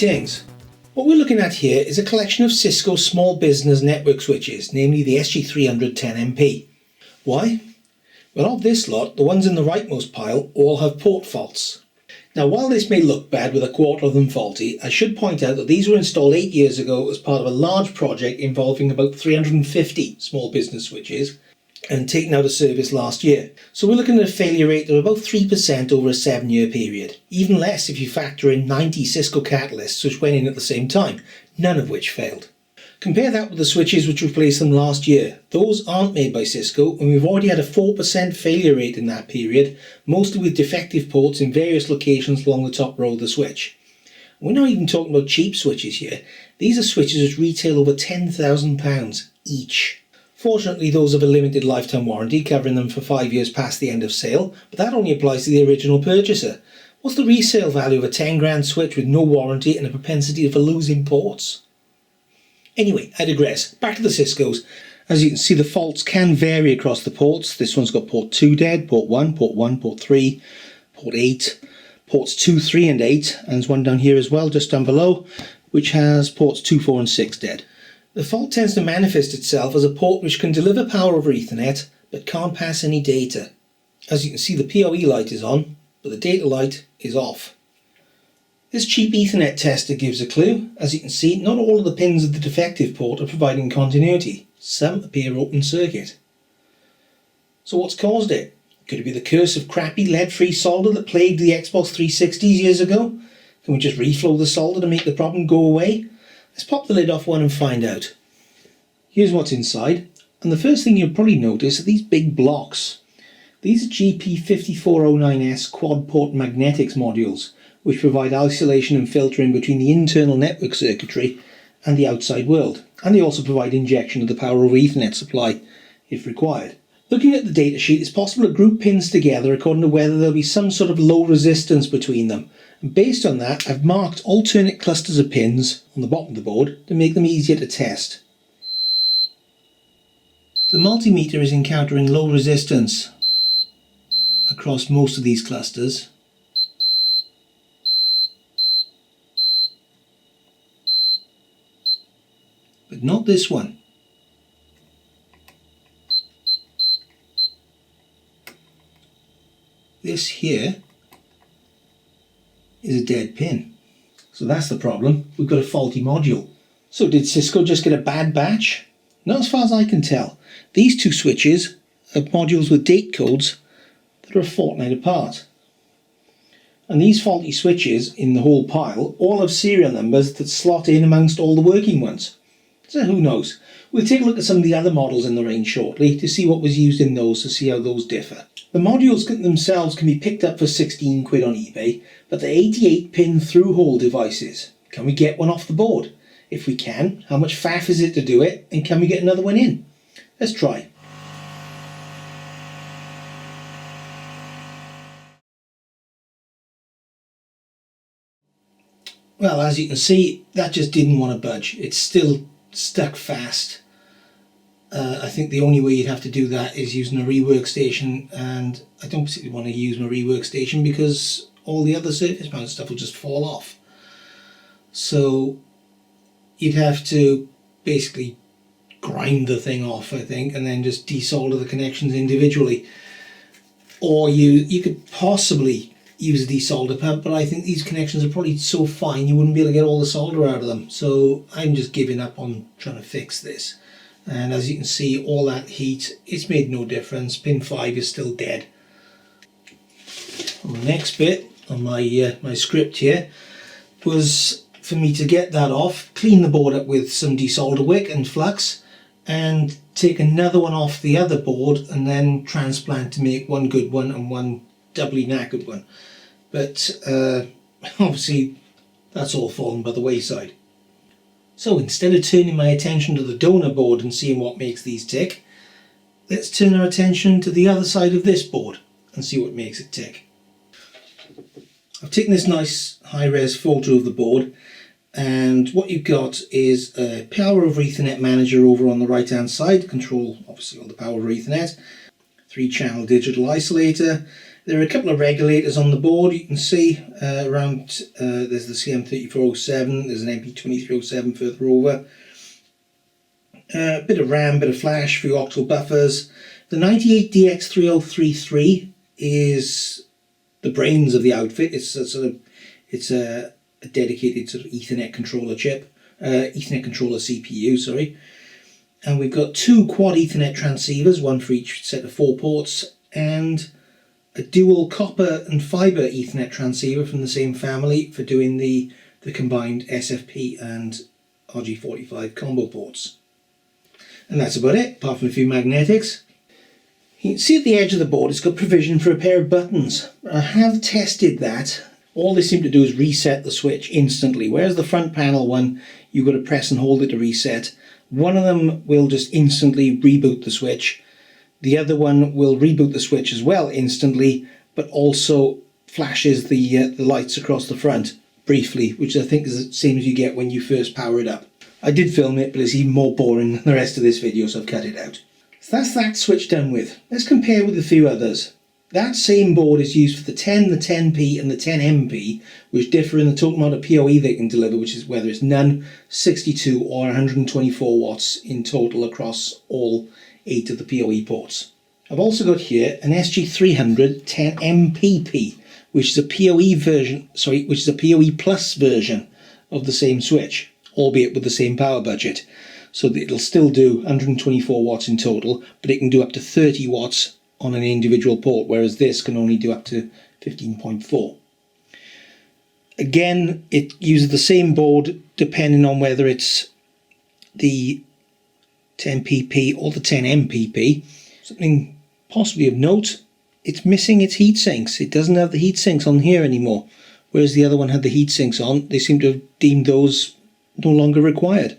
Greetings. What we're looking at here is a collection of Cisco Small Business network switches, namely the SG300-10MP. Why? Well, of this lot, the ones in the rightmost pile all have port faults. Now, while this may look bad with a quarter of them faulty, I should point out that these were installed 8 years ago as part of a large project involving about 350 small business switches and taken out of service last year. So we're looking at a failure rate of about 3% over a 7-year period. Even less if you factor in 90 Cisco catalysts which went in at the same time, none of which failed. Compare that with the switches which replaced them last year. Those aren't made by Cisco, and we've already had a 4% failure rate in that period, mostly with defective ports in various locations along the top row of the switch. We're not even talking about cheap switches here. These are switches which retail over £10,000 each. Fortunately, those have a limited lifetime warranty covering them for 5 years past the end of sale, but that only applies to the original purchaser. What's the resale value of a 10 grand switch with no warranty and a propensity for losing ports? Anyway, I digress. Back to the Ciscos. As you can see, the faults can vary across the ports. This one's got port 2 dead, port 1, port 3, port 8, ports 2, 3 and 8, and there's one down here as well, just down below, which has ports 2, 4 and 6 dead. The fault tends to manifest itself as a port which can deliver power over Ethernet but can't pass any data. As you can see, the PoE light is on, but the data light is off. This cheap Ethernet tester gives a clue. As you can see, not all of the pins of the defective port are providing continuity. Some appear open circuit. So what's caused it? Could it be the curse of crappy lead-free solder that plagued the Xbox 360s years ago? Can we just reflow the solder to make the problem go away? Let's pop the lid off one and find out. Here's what's inside, and the first thing you'll probably notice are these big blocks. These are GP5409S quad port magnetics modules, which provide isolation and filtering between the internal network circuitry and the outside world, and they also provide injection of the power over Ethernet supply if required. Looking at the datasheet, it's possible to group pins together according to whether there'll be some sort of low resistance between them. And based on that, I've marked alternate clusters of pins on the bottom of the board to make them easier to test. The multimeter is encountering low resistance across most of these clusters. But not this one. This here is a dead pin. So that's the problem. We've got a faulty module. So did Cisco just get a bad batch? Not as far as I can tell. These two switches are modules with date codes that are a fortnight apart. And these faulty switches in the whole pile all have serial numbers that slot in amongst all the working ones. So who knows? We'll take a look at some of the other models in the range shortly to see what was used in those, to see how those differ. The modules themselves can be picked up for 16 quid on eBay, but they're 88 pin through-hole devices. Can we get one off the board? If we can, how much faff is it to do it, and can we get another one in? Let's try. Well, as you can see, that just didn't want to budge. It's still stuck fast. I think the only way you'd have to do that is using a rework station, and I don't particularly want to use my rework station because all the other surface mount stuff will just fall off. So you'd have to basically grind the thing off, I think, and then just desolder the connections individually. Or you could possibly use a desolder pad, but I think these connections are probably so fine you wouldn't be able to get all the solder out of them. So I'm just giving up on trying to fix this. And as you can see, all that heat, it's made no difference. Pin 5 is still dead. And the next bit on my script here was for me to get that off, clean the board up with some desolder wick and flux, and take another one off the other board and then transplant to make one good one and one doubly knackered one. But obviously that's all fallen by the wayside. So instead of turning my attention to the donor board and seeing what makes these tick, let's turn our attention to the other side of this board and see what makes it tick. I've taken this nice high-res photo of the board, and what you've got is a power over Ethernet manager over on the right hand side, control obviously all the power over Ethernet, 3-channel digital isolator, There are a couple of regulators on the board. You can see around, there's the CM3407, there's an MP2307 further over. A bit of RAM, bit of flash, few octal buffers. The 98DX3033 is the brains of the outfit. It's a dedicated sort of Ethernet controller chip, Ethernet controller CPU, sorry. And we've got two quad Ethernet transceivers, one for each set of 4 ports, and a dual copper and fibre Ethernet transceiver from the same family for doing the combined SFP and RG45 combo ports. And that's about it, apart from a few magnetics. You can see at the edge of the board it's got provision for a pair of buttons. I have tested that. All they seem to do is reset the switch instantly, whereas the front panel one, you've got to press and hold it to reset. One of them will just instantly reboot the switch. The other one will reboot the switch as well instantly, but also flashes the lights across the front briefly, which I think is the same as you get when you first power it up. I did film it, but it's even more boring than the rest of this video, so I've cut it out. So that's that switch done with. Let's compare with a few others. That same board is used for the 10, the 10P and the 10MP, which differ in the total amount of PoE they can deliver, which is whether it's none, 62 or 124 watts in total across all 8 of the PoE ports. I've also got here an SG300-10MP, which is a PoE version, which is a PoE plus version of the same switch, albeit with the same power budget. So that it'll still do 124 watts in total, but it can do up to 30 watts on an individual port, whereas this can only do up to 15.4. Again, it uses the same board depending on whether it's the 10PP or the 10MPP. Something possibly of note, it's missing its heat sinks. It doesn't have the heat sinks on here anymore, whereas the other one had the heat sinks on. They seem to have deemed those no longer required.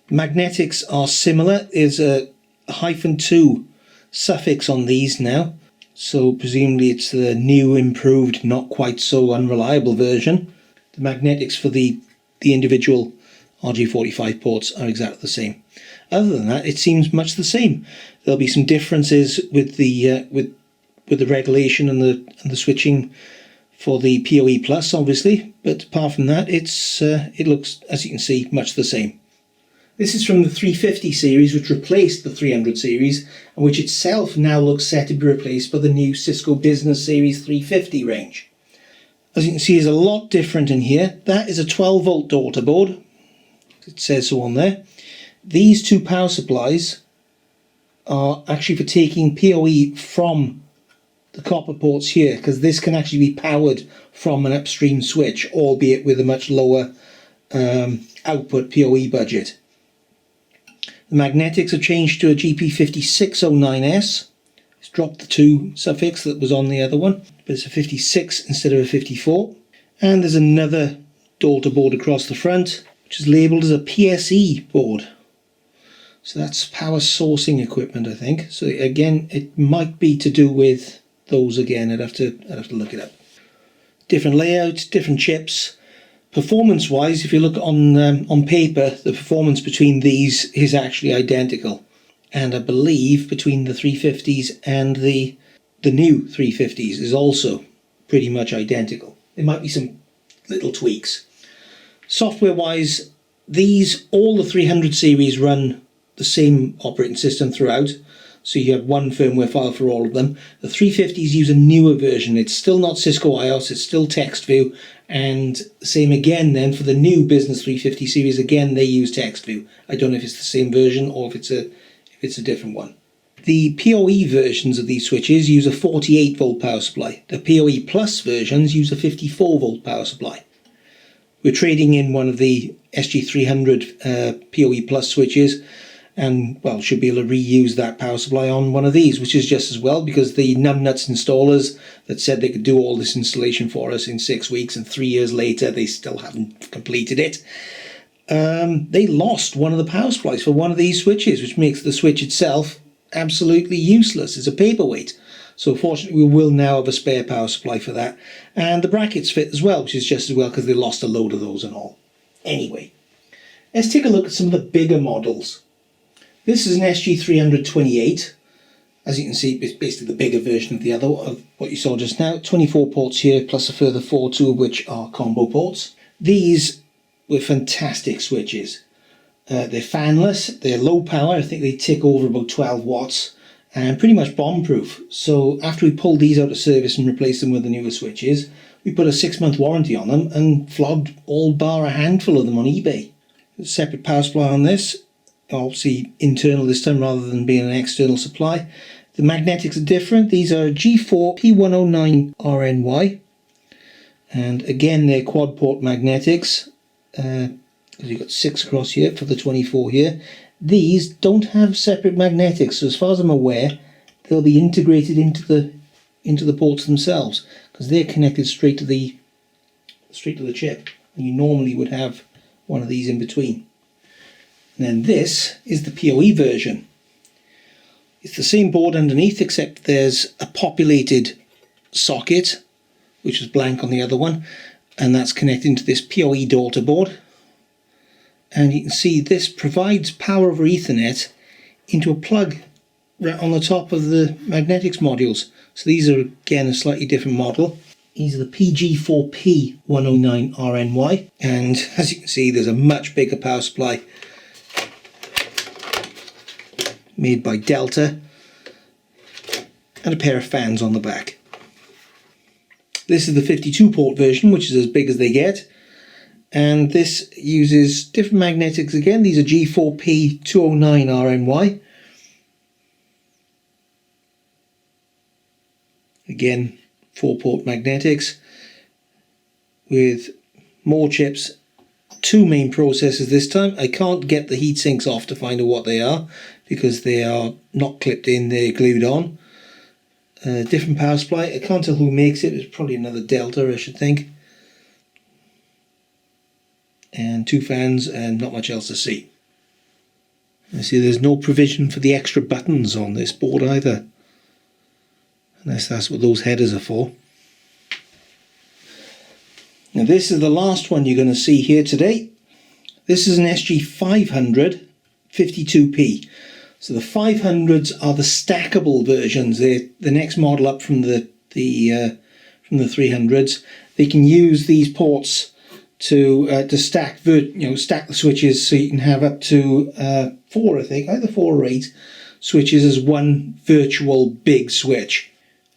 The magnetics are similar. There's a -2 suffix on these now, so presumably it's the new, improved, not quite so unreliable version. The magnetics for the individual RG45 ports are exactly the same. Other than that, it seems much the same. There'll be some differences with the regulation and the switching for the PoE plus, obviously, but apart from that, it looks, as you can see, much the same. This is from the 350 series, which replaced the 300 series, and which itself now looks set to be replaced by the new Cisco Business Series 350 range. As you can see, there's a lot different in here. That is a 12 volt daughter board. It says so on there. These two power supplies are actually for taking PoE from the copper ports here, because this can actually be powered from an upstream switch, albeit with a much lower output PoE budget. The magnetics have changed to a GP5609S. It's dropped the 2 suffix that was on the other one, but it's a 56 instead of a 54. And there's another daughter board across the front, which is labelled as a PSE board. So that's power sourcing equipment, I think. So again, it might be to do with those again. I'd have to look it up. Different layouts, different chips. Performance-wise, if you look on paper, the performance between these is actually identical, and I believe between the 350s and the new 350s is also pretty much identical. There might be some little tweaks. Software-wise, all the 300 series run the same operating system throughout, so you have one firmware file for all of them. The 350s use a newer version. It's still not Cisco iOS, it's still TextView, and same again then for the new Business 350 series. Again, they use TextView. I don't know if it's the same version or if it's a different one. The PoE versions of these switches use a 48 volt power supply. The PoE Plus versions use a 54 volt power supply. We're trading in one of the SG300 PoE Plus switches, and well, should be able to reuse that power supply on one of these, which is just as well, because the numbnuts installers that said they could do all this installation for us in 6 weeks, and 3 years later they still haven't completed it. They lost one of the power supplies for one of these switches, which makes the switch itself absolutely useless. It's a paperweight. So fortunately we will now have a spare power supply for that, and the brackets fit as well, which is just as well because they lost a load of those and all. Anyway, let's take a look at some of the bigger models. This is an SG300-28. As you can see, it's basically the bigger version of the other, of what you saw just now. 24 ports here, plus a further 4, 2 of which are combo ports. These were fantastic switches. They're fanless, they're low power, I think they tick over about 12 watts, and pretty much bomb-proof. So after we pulled these out of service and replaced them with the newer switches, we put a 6-month warranty on them and flogged all bar a handful of them on eBay. There's a separate power supply on this, obviously internal this time rather than being an external supply. The magnetics are different. These are G4 P109RNY, and again they're quad port magnetics. You've got 6 across here for the 24 here. These don't have separate magnetics, so as far as I'm aware, they'll be integrated into the ports themselves, because they're connected straight to the chip. And you normally would have one of these in between. And then this is the PoE version. It's the same board underneath, except there's a populated socket, which is blank on the other one, and that's connected to this PoE daughter board. And you can see this provides power over Ethernet into a plug right on the top of the magnetics modules. So these are again a slightly different model. These are the PG4P109RNY, and as you can see there's a much bigger power supply made by Delta, and a pair of fans on the back. This is the 52 port version, which is as big as they get, and this uses different magnetics again. These are G4P209RNY. Again, 4-port magnetics with more chips, 2 main processors this time. I can't get the heat sinks off to find out what they are because they are not clipped in, they're glued on. Different power supply. I can't tell who makes it. It's probably another Delta, I should think. And 2 fans and not much else to see. I see there's no provision for the extra buttons on this board either, unless that's what those headers are for. Now this is the last one you're going to see here today. This is an SG500 52P. So the 500s are the stackable versions. They're the next model up from the 300s. They can use these ports to stack stack the switches, so you can have up to 4, I think, either 4 or 8 switches as one virtual big switch.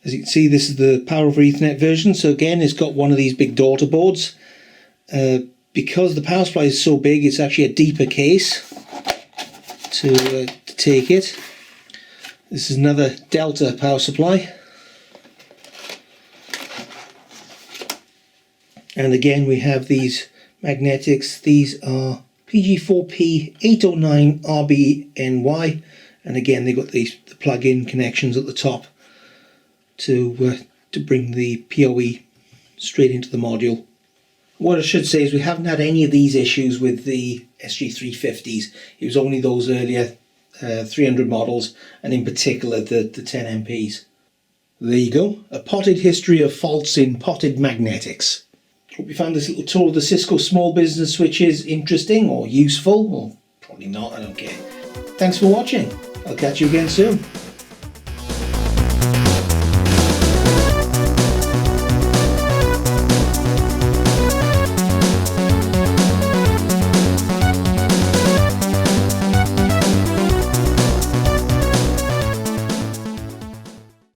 As you can see, this is the power over Ethernet version. So again, it's got one of these big daughter boards. Because the power supply is so big, it's actually a deeper case to take it. This is another Delta power supply. And again, we have these magnetics. These are PG4P809RBNY. And again, they've got the plug-in connections at the top to bring the PoE straight into the module. What I should say is we haven't had any of these issues with the SG350s. It was only those earlier 300 models, and in particular the 10MPs. There you go, a potted history of faults in potted magnetics. Hope you found this little tour of the Cisco Small Business switches interesting or useful, or probably not, I don't care. Thanks for watching. I'll catch you again soon.